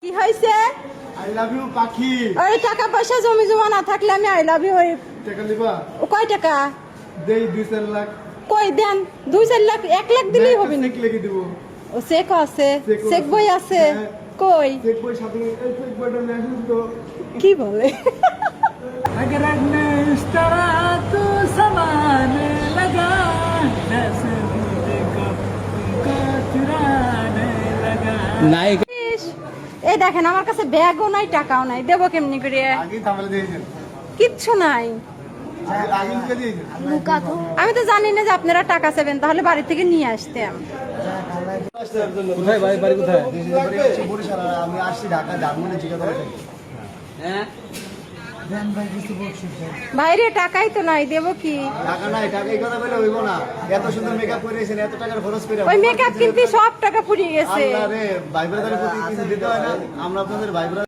কি হইছে? I love you পাখি। ওই টাকা পয়সা জমি জমা না থাকলে আমি আই লাভ ইউ ওই টাকা নিবা? ও কয় টাকা? দেই 2-4 লাখ। কই দেন 2-4 লাখ 1 লাখ দিলেই হবে না। চেক লিখে দিব। ও চেক আছে, চেকও চেক বই আছে। হ্যাঁ। কই? চেক বই সাথে এই চেক বইটা নিয়ে আসুন তো। কি বলে? अगर इस तरह तू समाने लगा नस्ल को चुराने लगा। নায়ক ইস, এই দেখেন আমার কাছে ব্যাগও নাই টাকাও নাই, দেবো কেমনি করে? আগে থামলে দিয়েছেন। কিচ্ছু নাই। আগে কে দিয়েছেন? আমি তো জানি না যে আপনারা টাকা চাইবেন, তাহলে বাড়ি থেকে নিয়ে আসতাম। কোথায় বাড়ি কোথায়? বরিশাল। আমি আসছি ঢাকা ধানমন্ডি জিজ্ঞাসা করে। হ্যাঁ বাইরে টাকাই তো নাই, দেবো কি? টাকা নাই, টাকা এই কথা বলে হইব না। এত সুন্দর মেকআপ করেছেন, এত টাকার খরচ করে। ওই মেকআপ কিনতে সব টাকা পুড়িয়ে গেছে। আল্লাহ রে, ভাই ব্রাদারের প্রতি কিছু দিতে হয় না? আমরা আপনাদের ভাই ব্রাদার